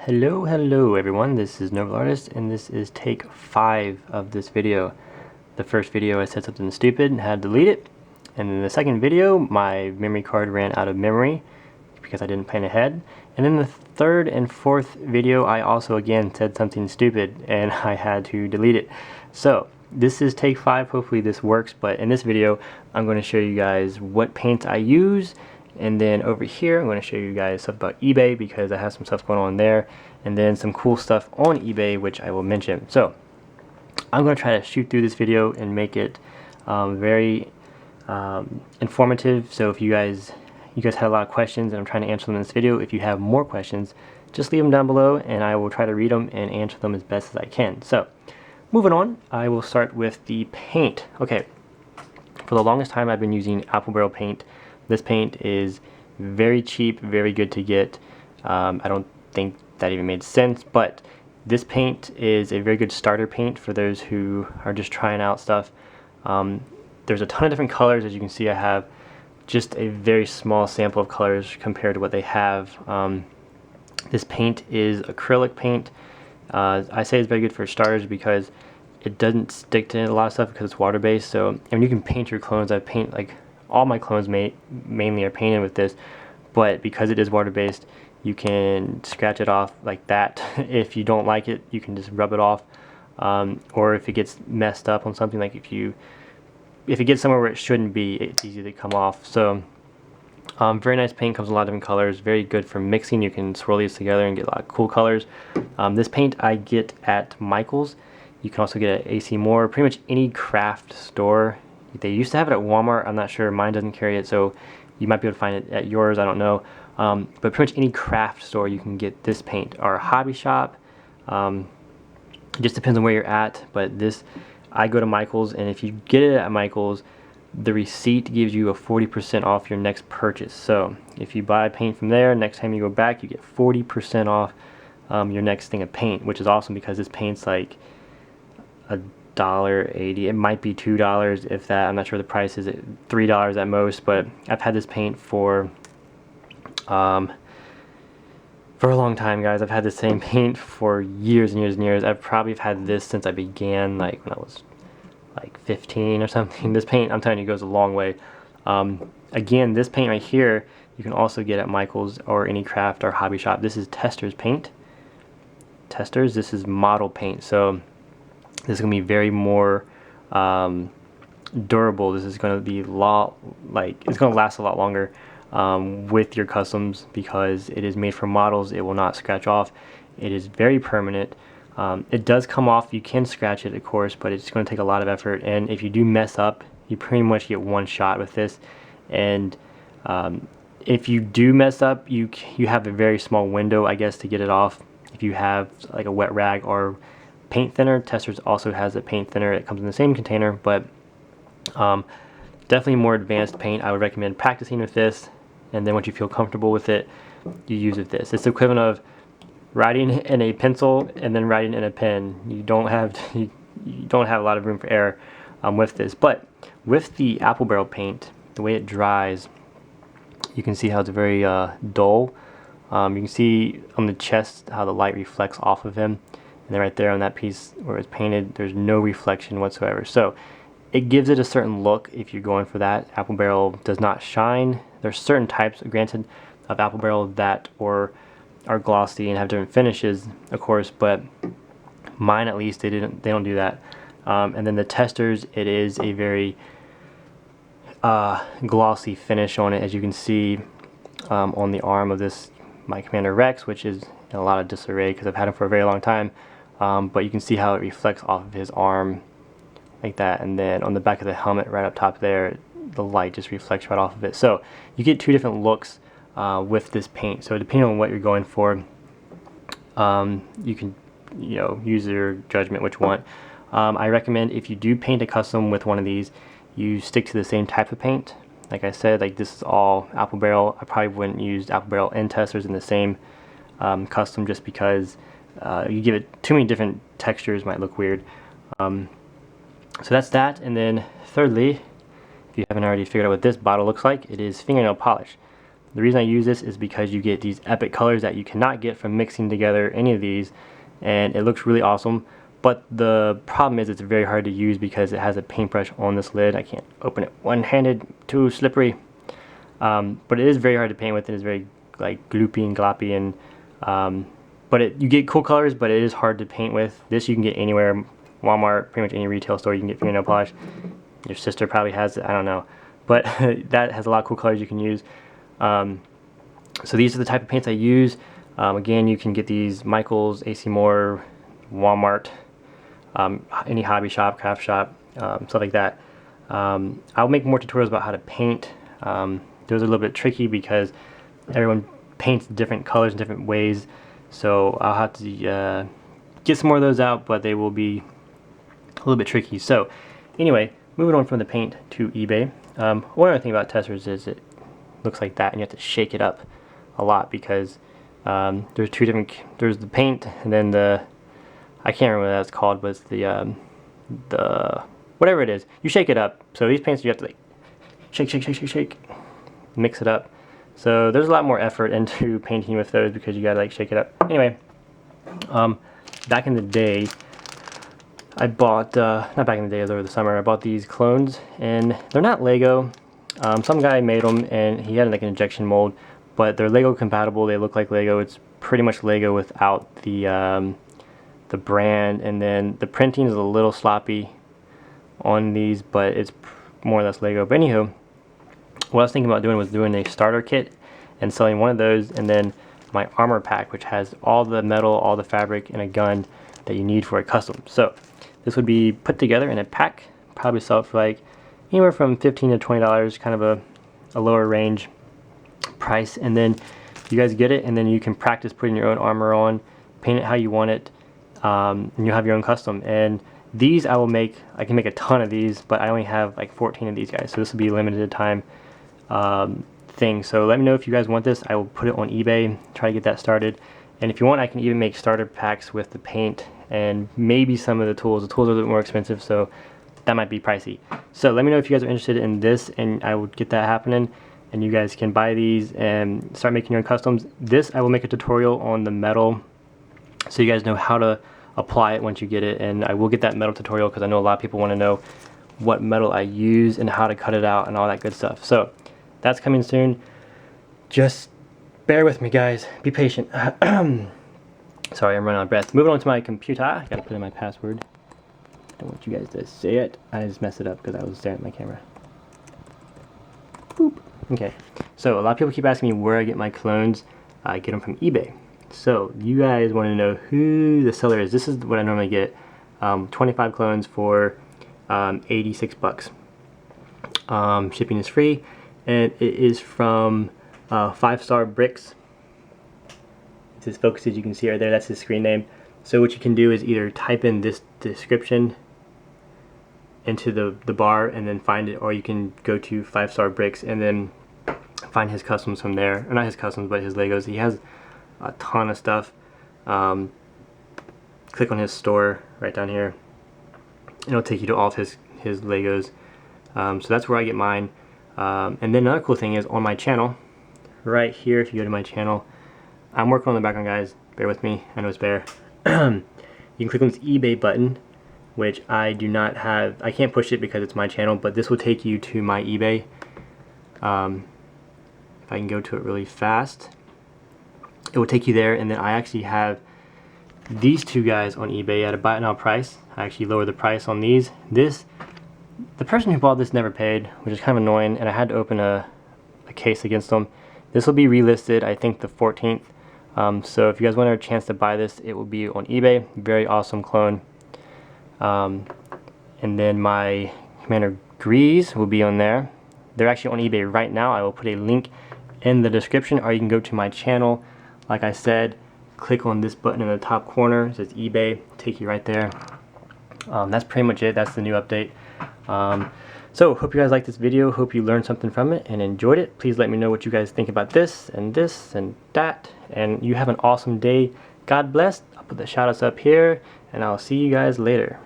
Hello everyone, this is Noble Artist and this is take 5 of this video. The first video I said something stupid and had to delete it, and in the second video my memory card ran out of memory because I didn't plan ahead, and then the third and fourth video I also again said something stupid and I had to delete it. So this is take 5, hopefully this works, but in this video I'm going to show you guys what paints I use. And then over here, I'm going to show you guys stuff about eBay because I have some stuff going on there. And then some cool stuff on eBay, which I will mention. So I'm going to try to shoot through this video and make it very informative. So if you guys had a lot of questions and I'm trying to answer them in this video, if you have more questions, just leave them down below and I will try to read them and answer them as best as I can. So moving on, I will start with the paint. Okay, for the longest time I've been using Apple Barrel paint. This paint is very cheap, very good to get. I don't think that even made sense, but this paint is a very good starter paint for those who are just trying out stuff. There's a ton of different colors. As you can see, I have just a very small sample of colors compared to what they have. This paint is acrylic paint. I say it's very good for starters because it doesn't stick to a lot of stuff because it's water-based. So, I mean, you can paint your clones. I paint like all my clones mainly are painted with this, but because it is water-based, you can scratch it off like that. If you don't like it, you can just rub it off, or if it gets messed up on something, like if it gets somewhere where it shouldn't be, it's easy to come off. So very nice paint, comes in a lot of different colors, very good for mixing. You can swirl these together and get a lot of cool colors. This paint I get at Michael's. You can also get at AC Moore, pretty much any craft store. They used to have it at Walmart. I'm not sure. Mine doesn't carry it, so you might be able to find it at yours. I don't know. But pretty much any craft store you can get this paint. Or a hobby shop. It just depends on where you're at. But this, I go to Michael's, and if you get it at Michael's, the receipt gives you a 40% off your next purchase. So if you buy paint from there, next time you go back, you get 40% off your next thing of paint, which is awesome because this paint's like $1.80. It might be $2 if that. I'm not sure the price is. $3 at most. But I've had this paint for a long time, guys. I've had the same paint for years and years and years. I've probably had this since I began, like when I was like 15 or something. This paint, I'm telling you, goes a long way. Again, this paint right here you can also get at Michael's or any craft or hobby shop. This is Testors paint. Testors. This is model paint. So this is going to be very more durable. This is going to be it's going to last a lot longer with your customs because it is made for models. It will not scratch off. It is very permanent. It does come off. You can scratch it, of course, but it's going to take a lot of effort. And if you do mess up, you pretty much get one shot with this. And if you do mess up, you have a very small window, I guess, to get it off. If you have like a wet rag or paint thinner. Testors also has a paint thinner. It comes in the same container, but definitely more advanced paint. I would recommend practicing with this, and then once you feel comfortable with it, you use with this. It's the equivalent of writing in a pencil and then writing in a pen. You don't have a lot of room for error with this. But with the Apple Barrel paint, the way it dries, you can see how it's very dull. You can see on the chest how the light reflects off of him. And then right there on that piece where it's painted, there's no reflection whatsoever. So it gives it a certain look if you're going for that. Apple Barrel does not shine. There's certain types, granted, of Apple Barrel that are glossy and have different finishes, of course, but mine at least, they don't do that. And then the Testors, it is a very glossy finish on it, as you can see on the arm of this, my Commander Rex, which is in a lot of disarray because I've had him for a very long time. But you can see how it reflects off of his arm like that, and then on the back of the helmet right up top there, the light just reflects right off of it. So you get two different looks with this paint. So depending on what you're going for, you can use your judgment which one. I recommend if you do paint a custom with one of these, you stick to the same type of paint. Like I said, like this is all Apple Barrel. I probably wouldn't use Apple Barrel and Testors in the same custom just because you give it too many different textures, might look weird. So that's that. And then thirdly, if you haven't already figured out what this bottle looks like, it is fingernail polish. The reason I use this is because you get these epic colors that you cannot get from mixing together any of these, and it looks really awesome. But the problem is it's very hard to use because it has a paintbrush on this lid. I can't open it one-handed, too slippery. But it is very hard to paint with. It is very like gloopy and gloppy, and but you get cool colors, but it is hard to paint with. This you can get anywhere, Walmart, pretty much any retail store you can get fingernail polish. Your sister probably has it, I don't know. But that has a lot of cool colors you can use. So these are the type of paints I use. Again, you can get these Michaels, AC Moore, Walmart, any hobby shop, craft shop, stuff like that. I'll make more tutorials about how to paint. Those are a little bit tricky because everyone paints different colors in different ways. So I'll have to get some more of those out, but they will be a little bit tricky. So anyway, moving on from the paint to eBay. One other thing about testers is it looks like that, and you have to shake it up a lot because there's two different. There's the paint, and then I can't remember what that's called, but it's the whatever it is. You shake it up. So these paints you have to like shake, mix it up. So there's a lot more effort into painting with those because you gotta like shake it up. Anyway, back in the day, I bought, not back in the day, it was over the summer, I bought these clones, and they're not Lego. Some guy made them, and he had like an injection mold, but they're Lego compatible. They look like Lego. It's pretty much Lego without the brand, and then the printing is a little sloppy on these, but it's more or less Lego. But anywho, what I was thinking about doing was doing a starter kit and selling one of those, and then my armor pack, which has all the metal, all the fabric, and a gun that you need for a custom. So this would be put together in a pack, probably sell it for like anywhere from $15 to $20, kind of a lower range price. And then you guys get it, and then you can practice putting your own armor on, paint it how you want it, and you'll have your own custom. And these I can make a ton of these, but I only have like 14 of these guys, so this will be a limited time thing. So let me know if you guys want this. I will put it on eBay, try to get that started. And if you want, I can even make starter packs with the paint and maybe some of the tools. The tools are a little bit more expensive, so that might be pricey. So let me know if you guys are interested in this, and I will get that happening, and you guys can buy these and start making your own customs. This, I will make a tutorial on the metal so you guys know how to apply it once you get it, and I will get that metal tutorial because I know a lot of people want to know what metal I use and how to cut it out and all that good stuff. So that's coming soon. Just bear with me, guys. Be patient. Sorry, I'm running out of breath. Moving on to my computer. I gotta put in my password. Don't want you guys to see it. I just messed it up because I was staring at my camera. Boop. Okay. So a lot of people keep asking me where I get my clones. I get them from eBay. So you guys want to know who the seller is. This is what I normally get. 25 clones for 86 bucks. Shipping is free, and it is from 5 Star Bricks. It's his focus, as you can see right there. That's his screen name. So what you can do is either type in this description into the bar and then find it, or you can go to 5 Star Bricks and then find his customs from there. Or not his customs, but his Legos. He has a ton of stuff. Click on his store right down here, and it'll take you to all of his Legos. So that's where I get mine. And then another cool thing is on my channel, right here, if you go to my channel, I'm working on the background, guys. Bear with me. I know it's bare. You can click on this eBay button, which I do not have. I can't push it because it's my channel, but this will take you to my eBay. If I can go to it really fast, it will take you there, and then I actually have these two guys on eBay at a buy it now price. I actually lowered the price on these. The person who bought this never paid, which is kind of annoying, and I had to open a case against them. This will be relisted, I think, the 14th. So if you guys want a chance to buy this, it will be on eBay. Very awesome clone. And then my Commander Grease will be on there. They're actually on eBay right now. I will put a link in the description, or you can go to my channel. Like I said, click on this button in the top corner. It says eBay. Take you right there. That's pretty much it. That's the new update. So hope you guys liked this video. Hope you learned something from it and enjoyed it. Please let me know what you guys think about this and that. And you have an awesome day. God bless. I'll put the shout outs up here, and I'll see you guys later.